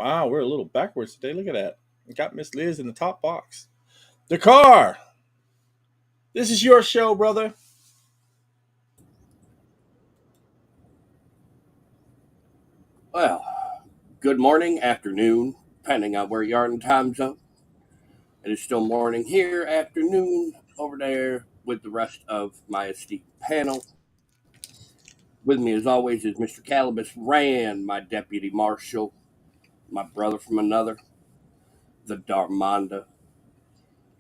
Wow, we're a little backwards today. Look at that. We got Miss Liz in the top box. The car. This is your show, brother. Well, good morning, afternoon, depending on where you are in the time zone. It is still morning here, afternoon over there with the rest of my esteemed panel. With me, as always, is Mr. Calibus Rand, my deputy marshal, my brother from another, the Darmonda.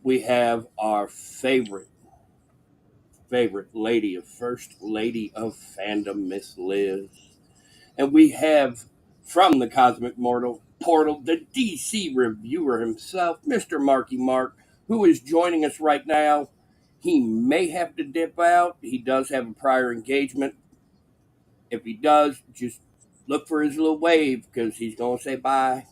We have our favorite lady of First Lady of Fandom, Miss Liz. And we have from the Cosmic Mortal Portal, the DC reviewer himself, Mr. Marky Mark, who is joining us right now. He may have to dip out. He does have a prior engagement. If he does, just look for his little wave because he's going to say bye.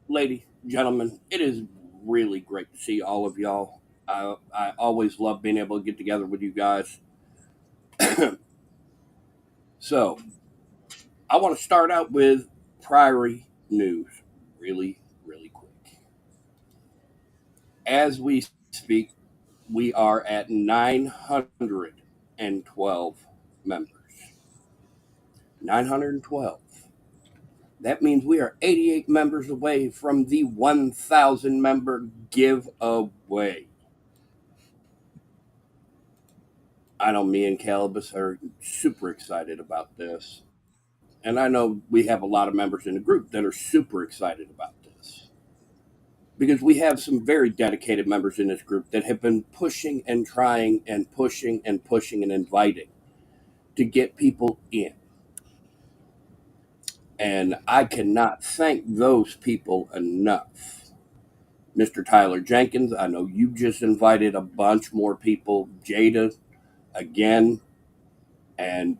Ladies, gentlemen, it is really great to see all of y'all. I always love being able to get together with you guys. So, I want to start out with Priory news really quick. As we speak, we are at 912 members. 912. That means we are 88 members away from the 1,000 member giveaway. I know me and Calibus are super excited about this. And I know we have a lot of members in the group that are super excited about this. Because we have some very dedicated members in this group that have been pushing and trying and pushing and pushing and inviting to get people in. And I cannot thank those people enough. Mr. Tyler Jenkins, I know you just invited a bunch more people. Jada, again. And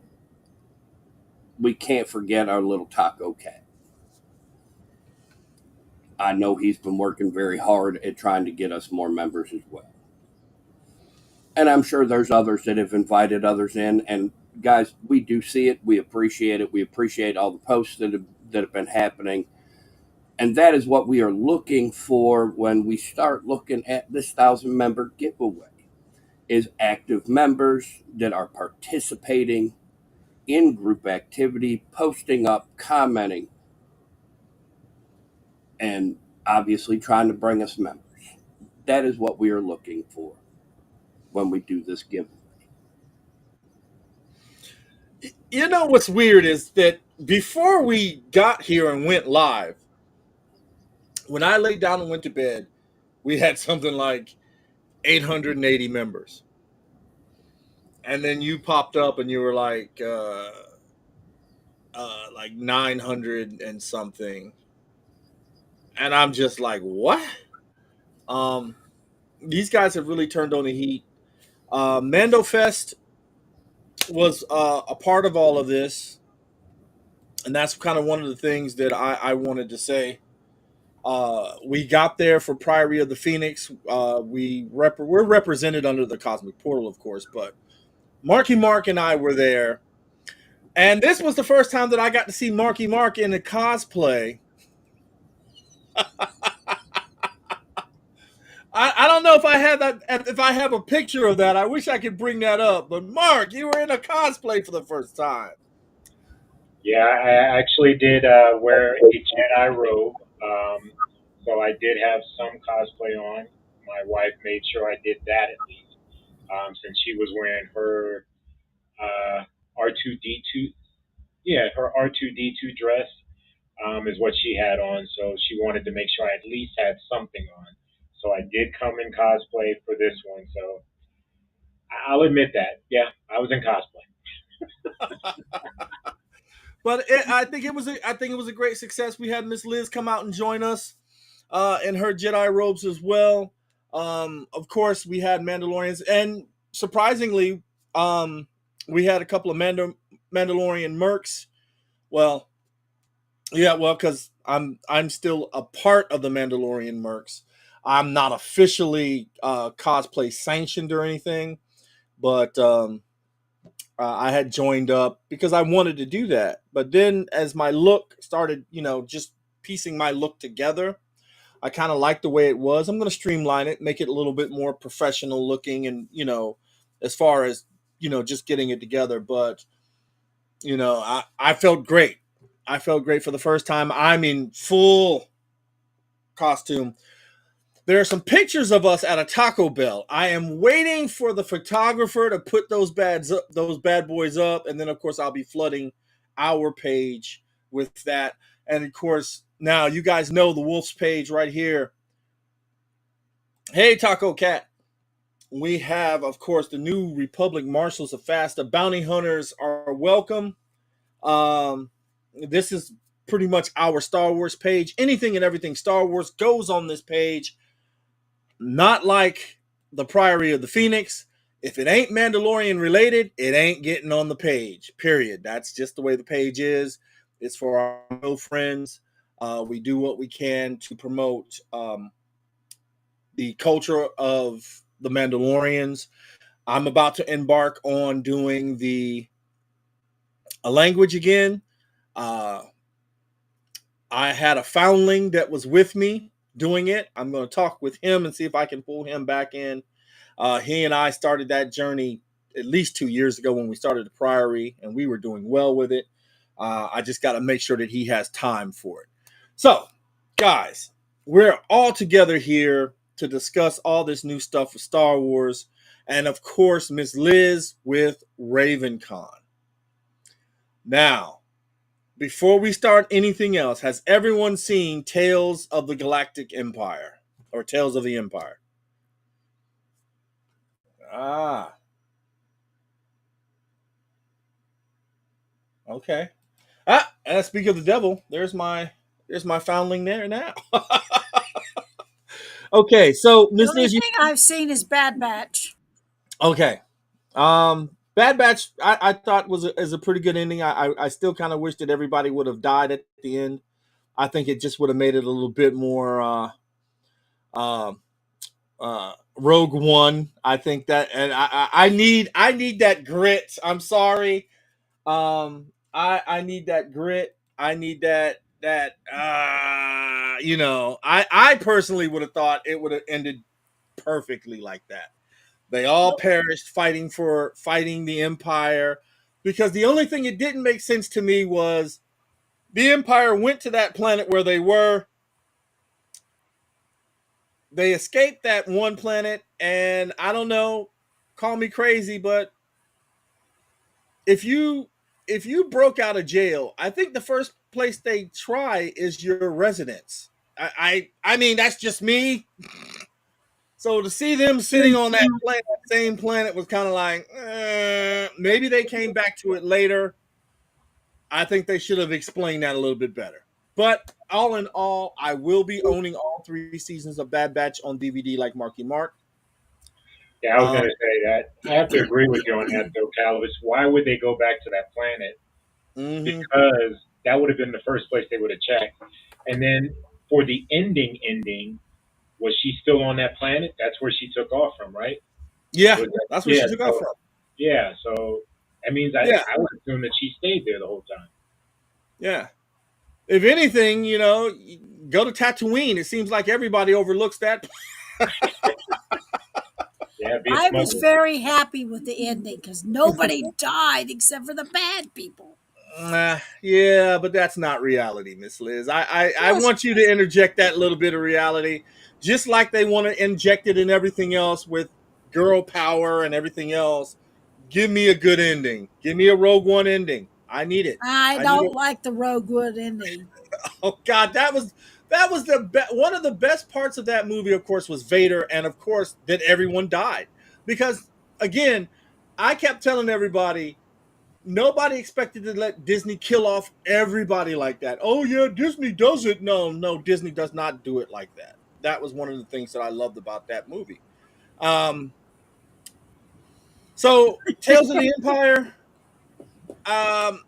we can't forget our little taco cat. I know he's been working very hard at trying to get us more members as well. And I'm sure there's others that have invited others in. And guys, we do see it. We appreciate it. We appreciate all the posts that have been happening. And that is what we are looking for when we start looking at this 1,000 member giveaway is active members that are participating in group activity, posting up, commenting, and obviously trying to bring us members. That is what we are looking for when we do this giveaway. You know what's weird is that before we got here and went live, when I laid down and went to bed, we had something like 880 members. And then you popped up and you were like 900 and something. And I'm just like, what? Um, these guys have really turned on the heat. Mando Fest was a part of all of this, and that's kind of one of the things that I wanted to say. We got there for Priory of the Phoenix. We're represented under the Cosmic Portal, of course, but Marky Mark and I were there, and this was the first time that I got to see Marky Mark in a cosplay. I don't know if I have that. If I have a picture of that, I wish I could bring that up. But Mark, you were in a cosplay for the first time. Yeah, I actually did wear a Jedi robe. So I did have some cosplay on. My wife made sure I did that at least, since she was wearing her R2D2. Yeah, her R2D2 dress is what she had on. So she wanted to make sure I at least had something on. So I did come in cosplay for this one. So I'll admit that. Yeah, I was in cosplay. But I think it was a great success. We had Miss Liz come out and join us in her Jedi robes as well. Of course, we had Mandalorians, and surprisingly, we had a couple of Mandalorian mercs. Well, yeah, well, because I'm still a part of the Mandalorian mercs. I'm not officially cosplay sanctioned or anything, but I had joined up because I wanted to do that. But then as my look started, just piecing my look together, I kind of liked the way it was. I'm going to streamline it, make it a little bit more professional looking, and as far as just getting it together. But I felt great. I felt great for the first time. I'm in full costume. There are some pictures of us at a Taco Bell. I am waiting for the photographer to put those bad boys up, and then of course I'll be flooding our page with that. And of course, now you guys know the Wolf's page right here. Hey, Taco Cat. We have, of course, the new Republic Marshals of Fasta. Bounty hunters are welcome. Um, this is pretty much our Star Wars page. Anything and everything Star Wars goes on this page. Not like the Priory of the Phoenix. If it ain't Mandalorian related, it ain't getting on the page. Period. That's just the way the page is. It's for our real friends. We do what we can to promote the culture of the Mandalorians. I'm about to embark on doing the a language again. Uh, I had a foundling that was with me doing it. I'm going to talk with him and see if I can pull him back in. He and I started that journey at least 2 years ago when we started the Priory, and we were doing well with it. I just got to make sure that he has time for it. So, guys, we're all together here to discuss all this new stuff with Star Wars, and of course, Miss Liz with RavenCon. Now, before we start anything else, has everyone seen Tales of the Galactic Empire or Tales of the Empire? Ah, okay. And speak of the devil, there's my foundling there now. Okay, so The Miss only Liz, you thing I've seen is Bad Batch. okay? Bad Batch, I thought is a pretty good ending. I still kind of wish that everybody would have died at the end. I think it just would have made it a little bit more uh, Rogue One. I think that, and I need that grit. I'm sorry. I need that grit. I need that. I personally would have thought it would have ended perfectly like that. They all perished fighting the Empire, because the only thing it didn't make sense to me was the Empire went to that planet where they were. They escaped that one planet, and I don't know, call me crazy, but if you if you broke out of jail, I think the first place they try is your residence. I mean that's just me. So to see them sitting on that same planet was kind of like maybe they came back to it later. I think they should have explained that a little bit better. But all in all, I will be owning all 3 seasons of Bad Batch on DVD like Marky Mark. Yeah, I was Um, going to say that. I have to agree with you on that, though, Calvis. Why would they go back to that planet? mhm. Because that would have been the first place they would have checked. And then for the ending, was she still on that planet? That's where she took off from, right? Yeah, Was that, that's where she yeah, took off so from. yeah, so that means Yeah, I would assume that she stayed there the whole time. yeah. If anything, go to Tatooine. It seems like everybody overlooks that. Yeah, be a I was smuggler. very happy with the ending because nobody died except for the bad people. Yeah, but that's not reality, Miss Liz. I Yes, want you to interject that little bit of reality, just like they want to inject it in everything else with girl power and everything else. Give me a good ending. Give me a Rogue One ending. I need it. I I need don't it. like the Rogue One ending. Oh God, that was one of the best parts of that movie. Of course, was Vader, and of course that everyone died because again, I kept telling everybody nobody expected to let Disney kill off everybody like that. Oh yeah, Disney does it. No, no, Disney does not do it like that. That was one of the things that I loved about that movie. Um, so Tales of the Empire. Um,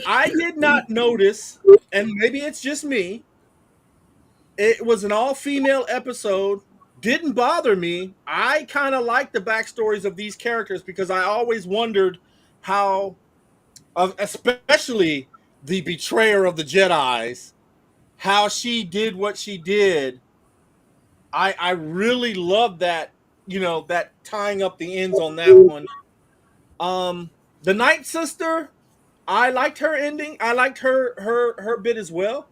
I did not notice, and maybe it's just me. It was an all-female episode. Didn't bother me. I kind of like the backstories of these characters because I always wondered how, especially the betrayer of the Jedi's, how she did what she did. I really love that, that tying up the ends on that one. Um, the Night Sister, I liked her ending. I liked her bit as well.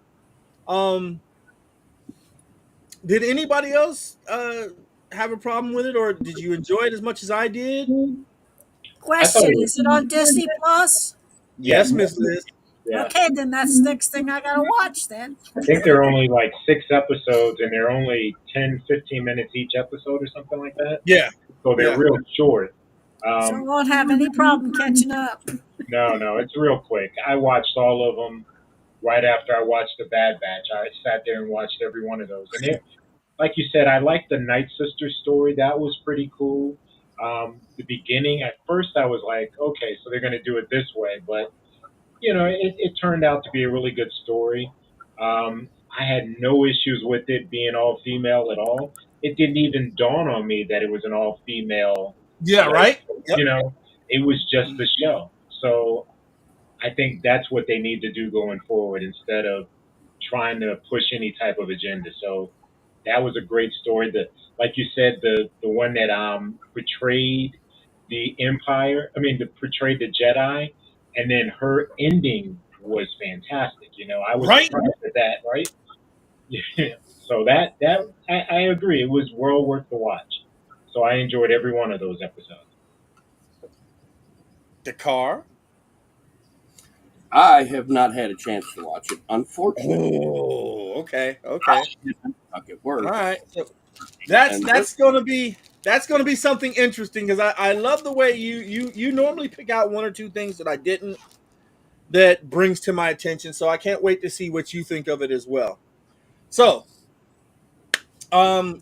Um, did anybody else have a problem with it, or did you enjoy it as much as I did? I thought Question: it was Is it on Disney Plus? yes, Yes, Miss Liz. yeah. Okay, then that's the next thing I gotta watch. Then I think there are only like 6 episodes, and they're only 10, 15 minutes each episode or something like that. Yeah, So they're yeah. real short. so I Um, won't have any problem catching up. no, no, it's real quick. I watched all of them right after I watched the Bad Batch. I sat there and watched every one of those, and like you said, I liked the Night Sister story. That was pretty cool. The beginning, at first, I was like, okay, so they're going to do it this way, but it turned out to be a really good story. I had no issues with it being all female at all. It didn't even dawn on me that it was an all female, Yeah, like, right? Yep. it was just the show. So I think that's what they need to do going forward instead of trying to push any type of agenda. So that was a great story. Like you said, the one that portrayed the Empire. I mean, portrayed the Jedi, and then her ending was fantastic. I was Right? surprised at that. Right? Yeah. So I agree. It was well worth the watch. So I enjoyed every one of those episodes. The car. I have not had a chance to watch it, unfortunately. Oh, okay, I okay. am stuck at All work, right. So that's and that's gonna be that's gonna be something interesting because I love the way you normally pick out one or two things that I didn't, that brings to my attention. So I can't wait to see what you think of it as well. So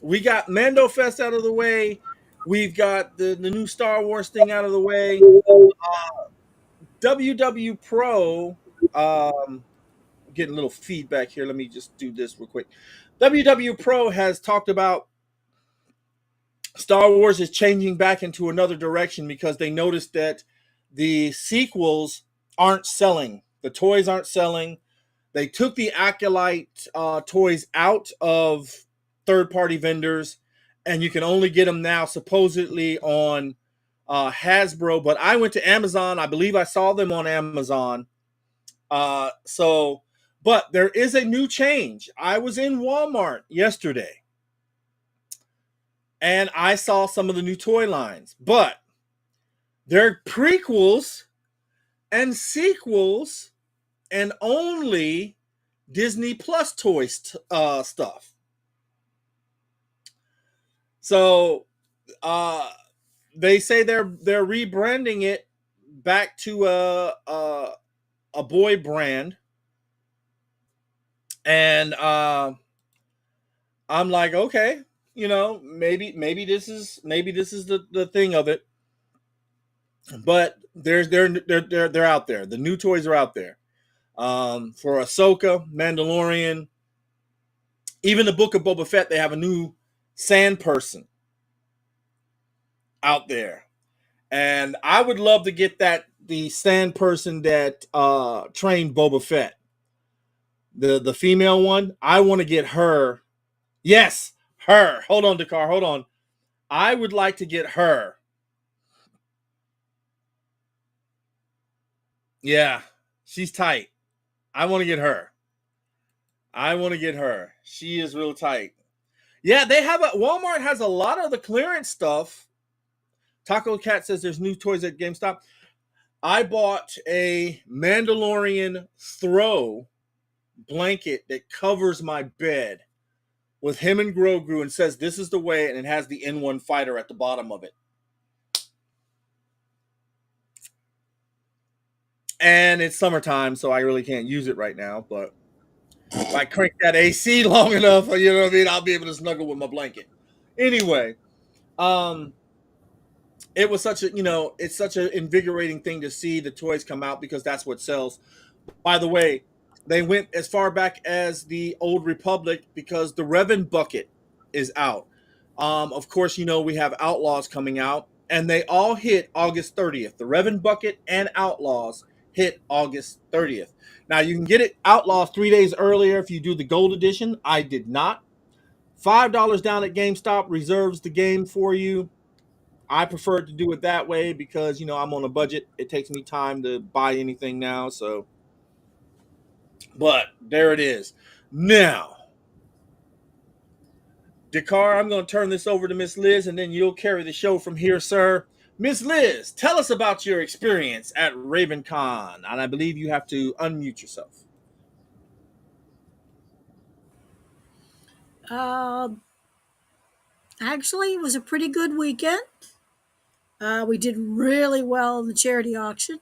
we got Mando Fest out of the way. We've got the new Star Wars thing out of the way. WW Pro. Getting a little feedback here. Let me just do this real quick. WW Pro has talked about Star Wars is changing back into another direction because they noticed that the sequels aren't selling. The toys aren't selling. They took the Acolyte toys out of third party vendors, and you can only get them now supposedly on Hasbro. But I went to Amazon. I believe I saw them on Amazon. But there is a new change. I was in Walmart yesterday and I saw some of the new toy lines, but they're prequels and sequels and only Disney Plus stuff. So uh, they say they're rebranding it back to a boy brand, and I'm like, okay, maybe this is the thing of it. But they're out there. The new toys are out there. For Ahsoka, Mandalorian, even the Book of Boba Fett, they have a new sand person out there, and I would love to get the sand person that trained Boba Fett, the female one. I want to get her. Yes, her. Hold on, Dakar. Hold on. I would like to get her. Yeah, she's tight. I want to get her. I want to get her. She is real tight. Yeah, Walmart has a lot of the clearance stuff. Taco Cat says there's new toys at GameStop. I bought a Mandalorian throw blanket that covers my bed with him and Grogu and says this is the way, and it has the N1 fighter at the bottom of it. And it's summertime, so I really can't use it right now, but if I crank that AC long enough, you know what I mean, I'll be able to snuggle with my blanket. Anyway, um, it was it's such an invigorating thing to see the toys come out because that's what sells. By the way, they went as far back as the Old Republic because the Revan bucket is out. Of course, we have Outlaws coming out. and they all hit August 30th. The Revan Bucket and Outlaws hit August 30th. Now you can get it Outlaws 3 days earlier if you do the gold edition. I did not. $5 down at GameStop reserves the game for you. I prefer to do it that way because I'm on a budget. It takes me time to buy anything now. So, but there it is. Now, Dakar, I'm going to turn this over to Miss Liz, and then you'll carry the show from here, sir. Miss Liz, tell us about your experience at RavenCon, and I believe you have to unmute yourself. Uh, Actually, it was a pretty good weekend. We did really well in the charity auction.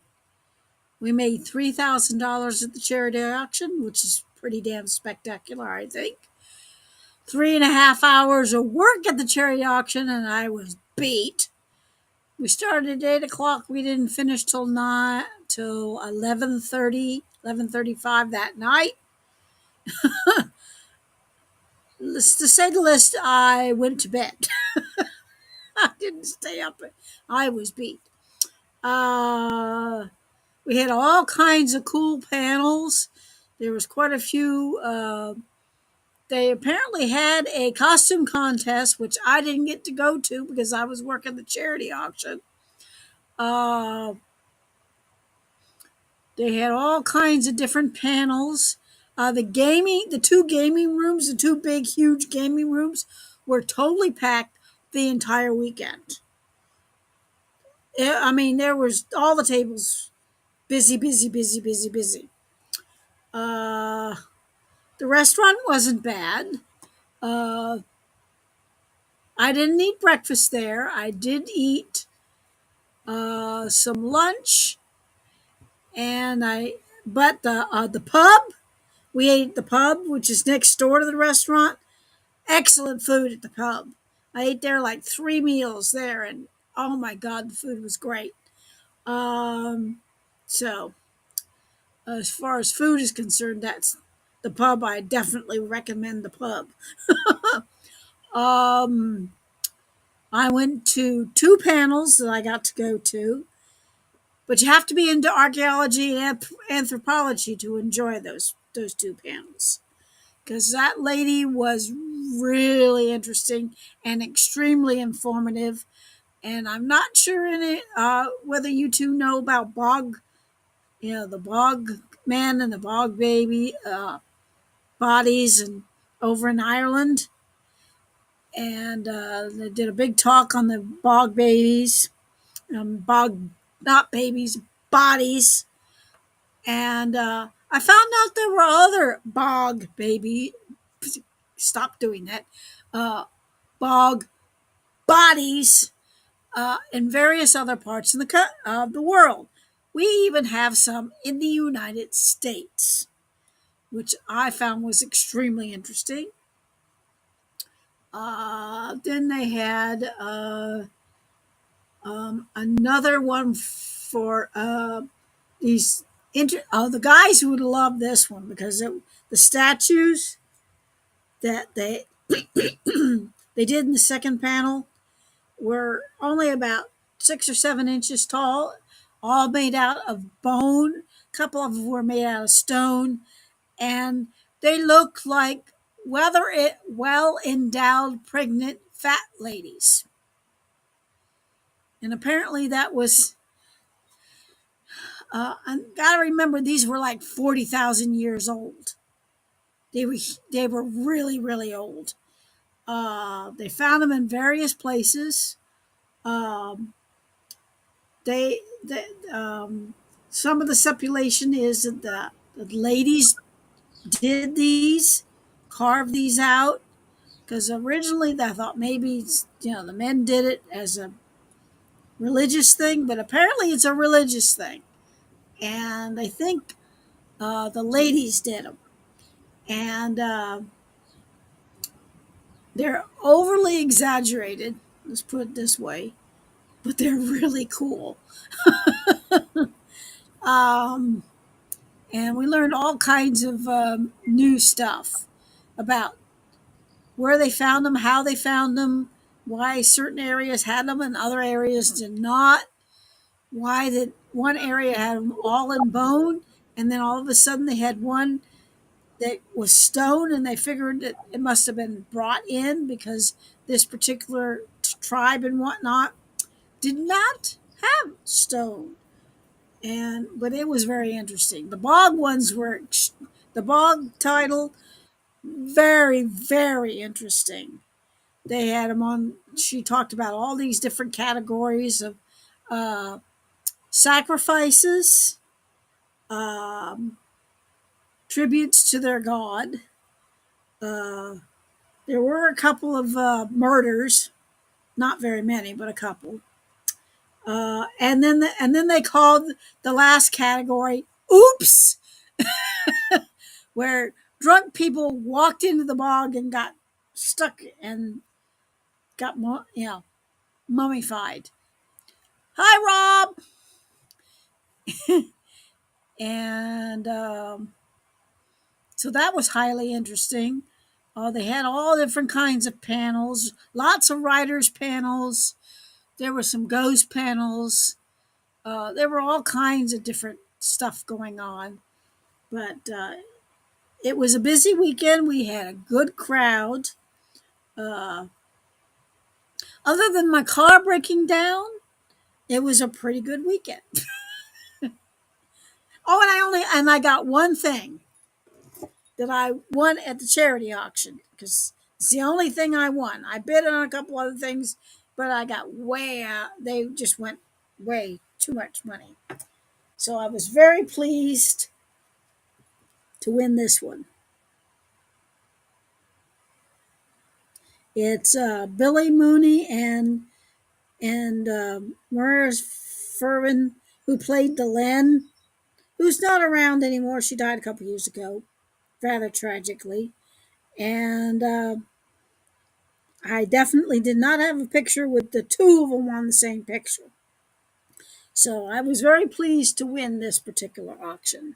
We made $3,000 at the charity auction, which is pretty damn spectacular, I think. 3.5 hours of work at the charity auction, and I was beat. We started at 8 o'clock. We didn't finish till 11:30, 11:35 that night. To say the least, I went to bed. I didn't stay up. I was beat. Uh, we had all kinds of cool panels. There was quite a few. They apparently had a costume contest, which I didn't get to go to because I was working the charity auction. Uh, they had all kinds of different panels. The two gaming rooms, the two big, huge gaming rooms, were totally packed the entire weekend. I mean, there was all the tables busy, busy, busy, busy, busy. Uh, the restaurant wasn't bad. Uh, I didn't eat breakfast there. I did eat some lunch, and the pub, we ate at the pub, which is next door to the restaurant. Excellent food at the pub. I ate there like 3 meals there, and oh my god, the food was great. Um, so as far as food is concerned, that's the pub. I definitely recommend the pub. Um, I went to two panels that I got to go to, but you have to be into archaeology and anthropology to enjoy those two panels because that lady was really interesting and extremely informative. And I'm not sure in it whether you two know about the bog man and the bog baby bodies, and over in Ireland, and they did a big talk on the bog babies, bog not babies, bodies, and I found out there were other bog baby. Stop doing that. Bog bodies in various other parts of the world. We even have some in the United States, which I found was extremely interesting. Then they had another one for the guys who would love this one because the statues that they did in the second panel were only about 6 or 7 inches tall, all made out of bone. A couple of them were made out of stone, and they looked like well endowed pregnant fat ladies. And apparently that was I gotta remember these were like 40,000 years old. They were they were really really old. They found them in various places. Um, they some of the speculation is that the ladies did these, carved these out, because originally they thought maybe the men did it as a religious thing, but apparently it's a religious thing, and I think the ladies did them, and they're overly exaggerated. Let's put it this way, but they're really cool. Um, and we learned all kinds of new stuff about where they found them, how they found them, why certain areas had them and other areas did not. Why did one area had them all in bone, and then all of a sudden they had one that was stone, and they figured that it must have been brought in because this particular tribe and whatnot did not have stone. And but it was very interesting. The bog ones were the bog title very very interesting. They had them on. She talked about all these different categories of uh, sacrifices, um, tributes to their god. Uh, there were a couple of murders, not very many, but a couple. And then they called the last category "Oops," where drunk people walked into the bog and got stuck and got mummified. Hi, Rob, and so that was highly interesting. They had all different kinds of panels, lots of writers' panels. There were some ghost panels. There were all kinds of different stuff going on. But it was a busy weekend. We had a good crowd. Uh, Other than my car breaking down, it was a pretty good weekend. Oh, and I got one thing that I won at the charity auction because it's the only thing I won. I bid on a couple other things, but I got way out. They just went way too much money. So I was very pleased to win this one. It's Billy Mooney and Maris Fervin, who played Delenn, who's not around anymore. She died a couple years ago, rather tragically. And I definitely did not have a picture with the two of them on the same picture. So I was very pleased to win this particular auction,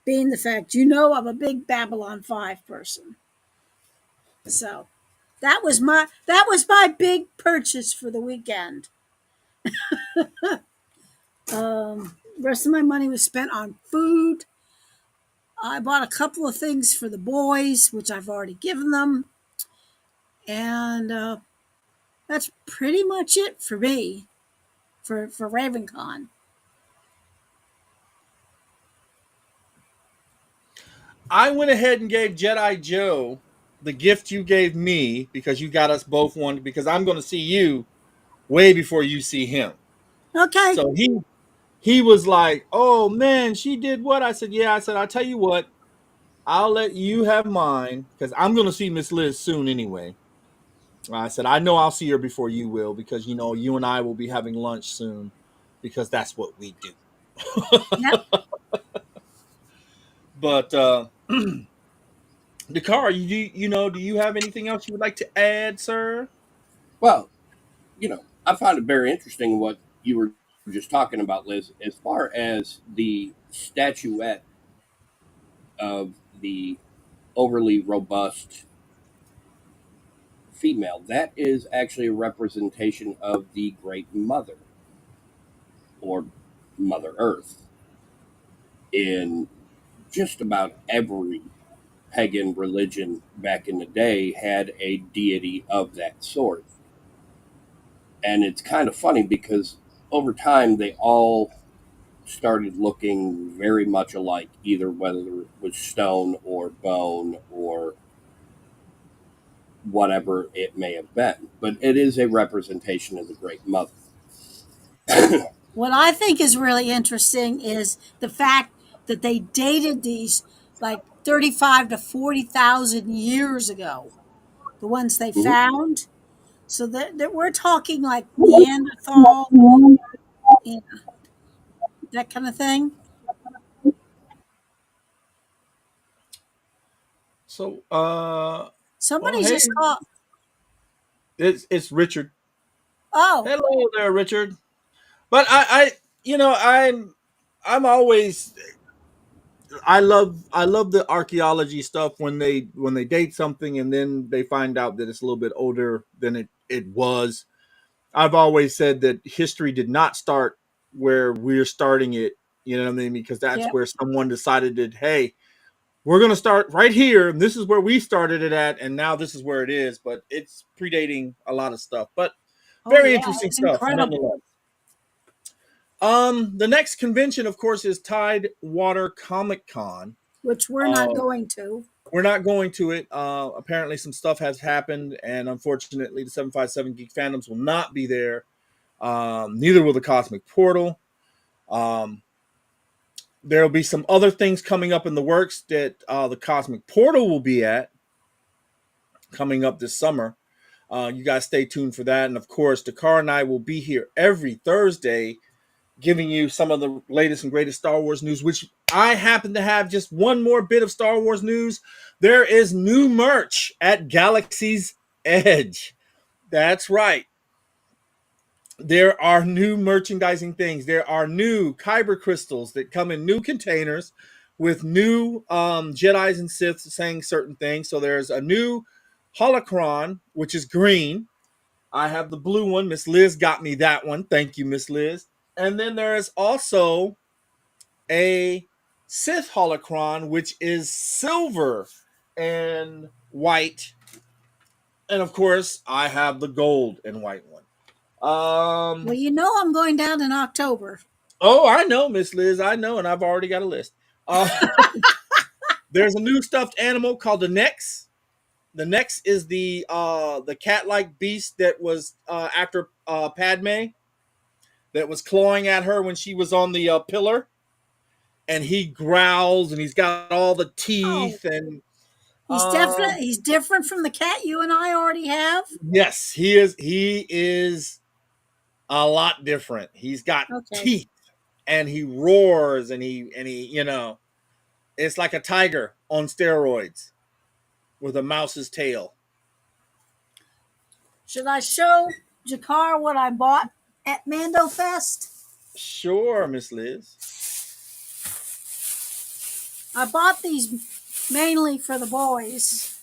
being the fact I'm a big Babylon 5 person. So that was my big purchase for the weekend. The rest of my money was spent on food. I bought a couple of things for the boys, which I've already given them, and that's pretty much it for me for RavenCon. I went ahead and gave Jedi Joe the gift you gave me because you got us both one because I'm going to see you way before you see him. Okay, So he was like, "Oh man, she did what?" I said, "Yeah." I said, "I'll tell you what. I'll let you have mine because I'm going to see Miss Liz soon anyway." I said, "I know I'll see her before you will because you and I will be having lunch soon because that's what we do." yep. But the car, do you have anything else you would like to add, sir? Well, I find it very interesting what you were just talking about, Liz, as far as the statuette of the overly robust female. That is actually a representation of the Great Mother or Mother Earth in just about every pagan religion back in the day had a deity of that sort. And it's kind of funny because over time they all started looking very much alike, either whether it was stone or bone or whatever it may have been. But it is a representation of the Great Mother. What I think is really interesting is the fact that they dated these like 35 to 40,000 years ago, the ones they Mhm. found. So that we're talking like Neanderthal, you know, that kind of thing. So, well, Somebody hey, just called. it's Richard. Oh, Hello there, Richard. But I'm always I love the archaeology stuff when they date something and then they find out that it's a little bit older than it was. I've always said that history did not start where we're starting it. You know what I mean? Because that's Yep. where someone decided that, hey, we're going to start right here. And this is where we started it at. And now this is where it is. But it's predating a lot of stuff. But Oh very yeah, interesting it's stuff, incredible. nonetheless. The next convention, of course, is Tidewater Comic Con. Which we're not Um, going to. we're not going to it. Apparently, some stuff has happened, and unfortunately, the 757 Geek Fandoms will not be there. Neither will the Cosmic Portal. Um, there will be some other things coming up in the works that the Cosmic Portal will be at coming up this summer. You guys stay tuned for that. And of course, Dakar and I will be here every Thursday giving you some of the latest and greatest Star Wars news, which I happen to have just one more bit of Star Wars news. There is new merch at Galaxy's Edge. That's right. There are new merchandising things. There are new Kyber crystals that come in new containers with new Jedis and Siths saying certain things. So there's a new holocron, which is green. I have the blue one. Miss Liz got me that one. Thank you, Miss Liz. And then there is also a Sith holocron, which is silver and white. And of course, I have the gold and white one. Well, you know I'm going down in October. Oh, I know, Miss Liz. I know, and I've already got a list. Uh, there's a new stuffed animal called the Nex. The Nex is the cat-like beast that was after Padme, that was clawing at her when she was on the pillar, and he growls and he's got all the Oh, teeth and he's different from the cat you and I already have. yes, he is a lot different. He's got Okay. teeth and he roars and he it's like a tiger on steroids with a mouse's tail. Should I show Jakar what I bought at Mando Fest? Sure, Miss Liz. I bought these mainly for the boys.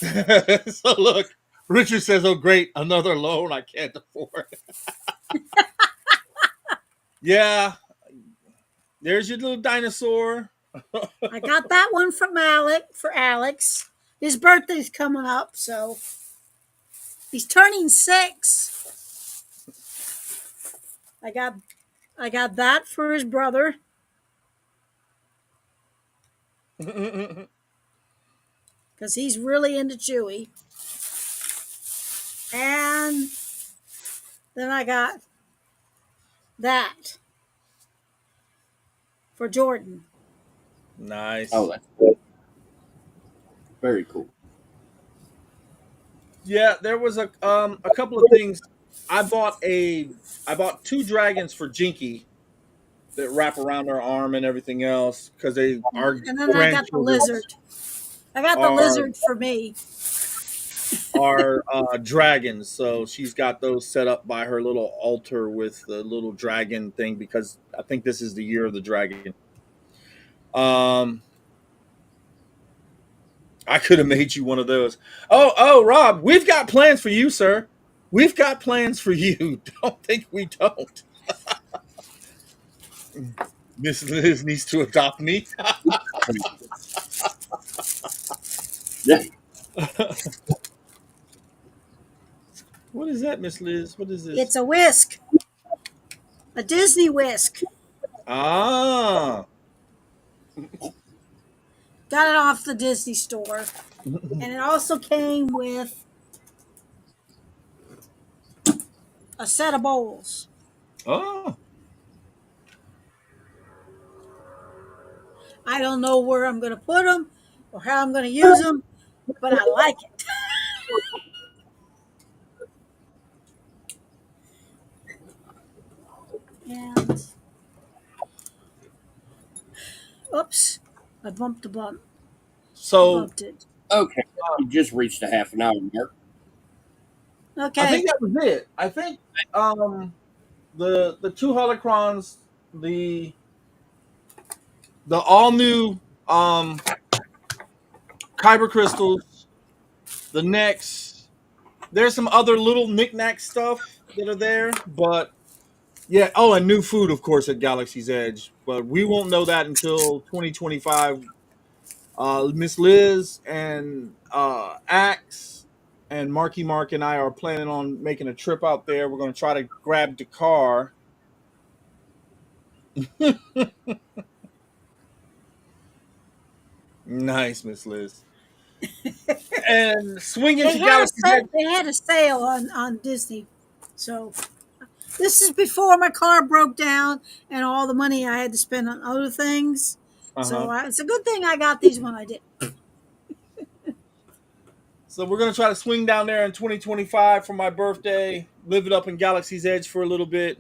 So look, Richard says, "Oh great, another loan I can't afford." Yeah, there's your little dinosaur. I got that one from Alex. His birthday's coming up, so he's turning 6. I got I got that for his brother because he's really into Chewy. And then I got that for Jordan. Oh, Nice. that's good. Very cool. Yeah, there was a couple of things. I bought two dragons for Jinky that wrap around her arm and everything else because they our And then I got the grandchildren lizard. I got the are lizard for me. dragons. So she's got those set up by her little altar with the little dragon thing because I think this is the year of the dragon. Um, I could have made you one of those. Oh, Rob, we've got plans for you, sir. We've got plans for you. Don't think we don't. Miss Liz needs to adopt me. Yeah. What is that, Miss Liz? What is this? It's a whisk, a Disney whisk. Ah. Got it off the Disney store. And it also came with a set of bowls. Oh. I don't know where I'm going to put them or how I'm going to use them, but I like it. And oops, I bumped a bump. So Bumped it. Okay. You just reached a half an hour mark. I Okay. think that was it. I think um the two holocrons, the the all new kyber crystals, the Nex, There's some other little knickknack stuff that are there, but yeah. Oh, and new food, of course, at Galaxy's Edge, but we won't know that until 2025. Miss Liz and Axe and Marky Mark and I are planning on making a trip out there. We're going to try to grab the car. Nice, Miss Liz. And swing into Galaxy's Edge. They had a sale on Disney, so this is before my car broke down and all the money I had to spend on other things. Uh huh. It's a good thing I got these when I did. So we're gonna try to swing down there in 2025 for my birthday. Live it up in Galaxy's Edge for a little bit.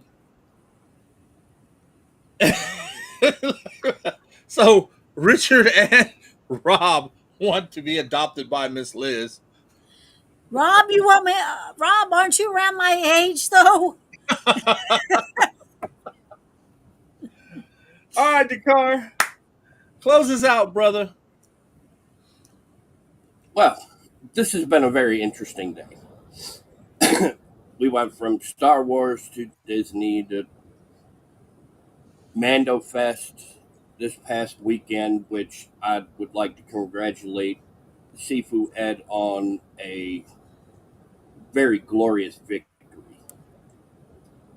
So Richard and Rob want to be adopted by Miss Liz. Rob, you want me? Rob, aren't you around my age though? All right, Dakar, close us out, brother. Well, this has been a very interesting day. We went from Star Wars to Disney to Mando Fest this past weekend, which I would like to congratulate Sifu Ed on a very glorious victory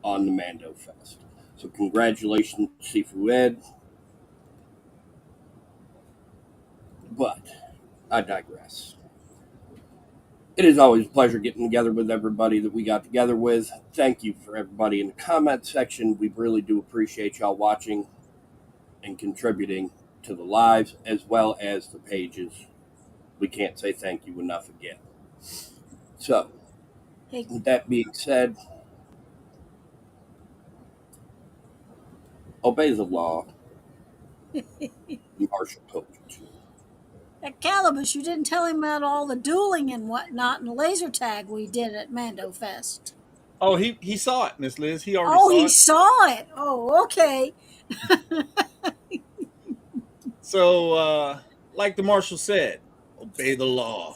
on the Mando Fest. So congratulations, Sifu Ed. But I digress. It is always a pleasure getting together with everybody that we got together with. Thank you for everybody in the comment section. We really do appreciate y'all watching and contributing to the lives as well as the pages. We can't say thank you enough again. So, Hey, with that being said, obey the law. Marshall told you to. at Calibus, you didn't tell him about all the dueling and whatnot and the laser tag we did at Mando Fest. Oh, he saw it, Miss Liz. He already Oh, saw he it. saw it. Oh, okay. So, like the marshal said, obey the law.